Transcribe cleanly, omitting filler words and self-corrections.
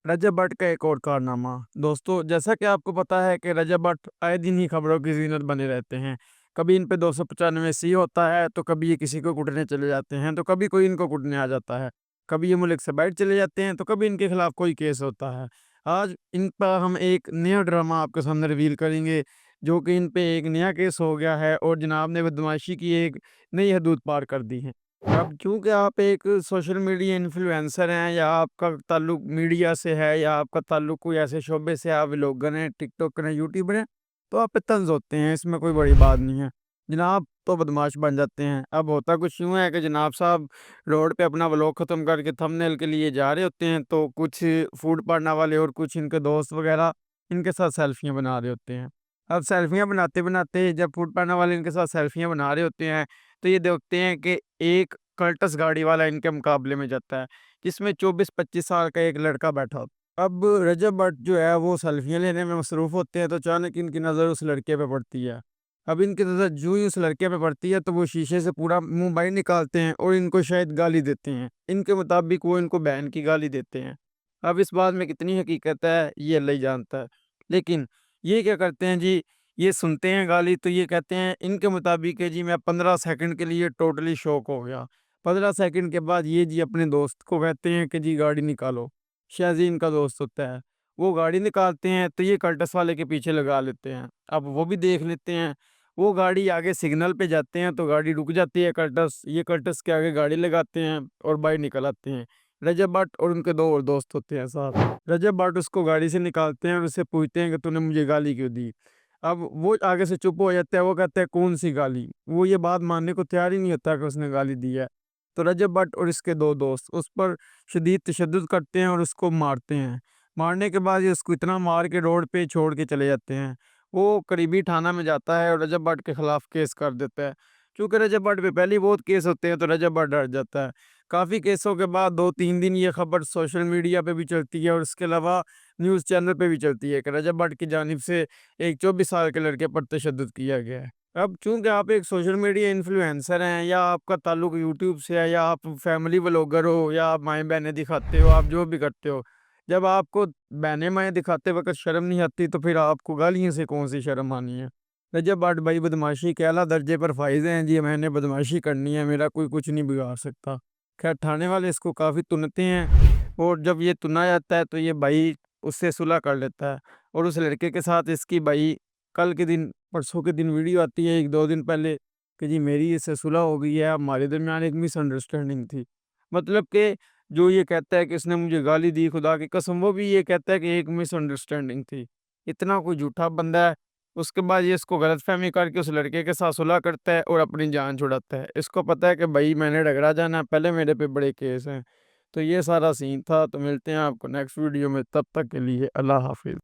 रजब भट्ट का एक और कारनामा। दोस्तों, जैसा कि आपको पता है कि रजब भट्ट आए दिन ही खबरों की ज़ीनत बने रहते हैं। कभी इन पे 295 सी होता है, तो कभी ये किसी को कुटने चले जाते हैं, तो कभी कोई इनको कुटने आ जाता है। कभी ये मुल्क से बाहर चले जाते हैं, तो कभी इनके खिलाफ कोई केस होता है। आज इन पर हम एक नया ड्रामा आपके सामने रिवील करेंगे, जो कि इन पे एक नया केस हो गया है और जनाब ने बदमाशी की एक नई हदूद पार कर दी है। अब चूँकि आप एक सोशल मीडिया इन्फ्लुएंसर हैं, या आपका ताल्लुक मीडिया से है, या आपका ताल्लुक कोई ऐसे शोबे से, आप व्लॉगर हैं, टिकटॉकर हैं, यूट्यूबर हैं, तो आप पे तंज़ होते हैं, इसमें कोई बड़ी बात नहीं है। जनाब तो बदमाश बन जाते हैं। अब होता कुछ यूँ है कि जनाब साहब रोड पे अपना व्लॉग ख़त्म करके थंबनेल के लिए जा रहे होते हैं, तो कुछ फूड पांडा वाले और कुछ इनके दोस्त वगैरह इनके साथ सेल्फियाँ बना रहे होते हैं। अब सेल्फियाँ बनाते-बनाते जब फूड पांडा वाले इनके साथ सेल्फियाँ बना रहे होते हैं, तो ये देखते हैं कि एक कर्टस गाड़ी वाला इनके मुकाबले में जाता है, जिसमें 24-25 साल का एक लड़का बैठा होता है। अब रजब भट्ट जो है वो सेल्फियाँ लेने में मसरूफ़ होते हैं, तो अचानक इनकी नज़र उस लड़के पे पड़ती है। अब इनकी नज़र जूँ ही उस लड़के पे पड़ती है, तो वो शीशे से पूरा मुँह बाहर निकालते हैं और इनको शायद गाली देते हैं। इनके मुताबिक वो इनको बहन की गाली देते हैं। अब इस बात में कितनी हकीकत है, ये अल्लाह ही जानता है। लेकिन ये क्या करते हैं जी, ये सुनते हैं गाली, तो ये कहते हैं इनके मुताबिक है जी, मैं 15 सेकंड के लिए टोटली शॉक हो गया। 15 सेकंड के बाद ये जी अपने दोस्त को कहते हैं कि जी गाड़ी निकालो। शाज़ीन का दोस्त होता है। वो गाड़ी निकालते हैं, तो ये कर्टस वाले के पीछे लगा लेते हैं। अब वो भी देख लेते हैं। वो गाड़ी आगे सिग्नल पे जाते हैं, तो गाड़ी रुक जाती है कर्टस। ये कर्टस के आगे गाड़ी लगाते हैं और बाहर निकल आते हैं। रजब भट्ट और उनके 2 और दोस्त होते हैं साथ। रजब भट्ट उसको गाड़ी से निकालते हैं और उससे पूछते हैं कि तूने मुझे गाली क्यों दी? अब वो आगे से चुप हो जाता है, वो कहता है कौन-सी गाली? वो ये बात मानने को तैयार ही नहीं होता कि उसने गाली दी है। तो रजब भट्ट और इसके 2 दोस्त उस पर शदीद तशद्दुद करते हैं और उसको मारते हैं। मारने के बाद ये उसको इतना मार के रोड पे छोड़ के चले जाते हैं। वो करीबी थाना में जाता है और रजब भट्ट के खिलाफ केस कर देता है। चूँकि रजब भट्ट पे पहले ही बहुत केस होते हैं, तो रजब भट्ट डर जाता है। काफ़ी केसों के बाद 2-3 दिन ये खबर सोशल मीडिया पे भी चलती है और इसके अलावा न्यूज़ चैनल पे भी चलती है कि रजब भट्ट की जानिब से एक 24 साल के लड़के पर तशद्दुद किया गया है। अब चूँकि आप एक सोशल मीडिया इन्फ्लुएंसर हैं, या आपका ताल्लुक यूट्यूब से है, या आप फैमिली व्लॉगर हो, या आप माएँ-बहनें दिखाते हो, आप जो भी करते हो। जब आपको बहनें-माएँ दिखाते वक़्त शर्म नहीं आती, तो फिर आपको गालियों से कौन-सी शर्म आनी है। रजब भट्ट भाई बदमाशी के आला दर्जे पर फ़ाइज़ हैं जी, मैंने बदमाशी करनी है, मेरा कोई कुछ नहीं बिगाड़ सकता। खैर थाने वाले इसको काफ़ी तुनते हैं, और जब ये तुना जाता है, तो ये भाई उससे सुलह कर लेता है। और उस लड़के के साथ इसकी भाई कल के दिन, परसों के दिन वीडियो आती है 1-2 दिन पहले कि जी मेरी इससे सुलह हो गई है, अब हमारे दरमियान एक मिसअंडरस्टैंडिंग थी। मतलब कि जो ये कहता है कि इसने मुझे गाली दी, खुदा की कसम, वो भी ये कहता है कि एक मिसअंडरस्टैंडिंग थी। इतना कोई झूठा बंदा है। उसके बाद ये इसको गलतफ़हमी करके उस लड़के के साथ सुलह करता है और अपनी जान छुड़ाता है। इसको पता है कि भई मैंने रगड़ा जाना है, पहले मेरे पे बड़े केस हैं। तो ये सारा सीन था, तो मिलते हैं आपको नेक्स्ट वीडियो में, तब तक के लिए अल्लाह हाफ़िज़।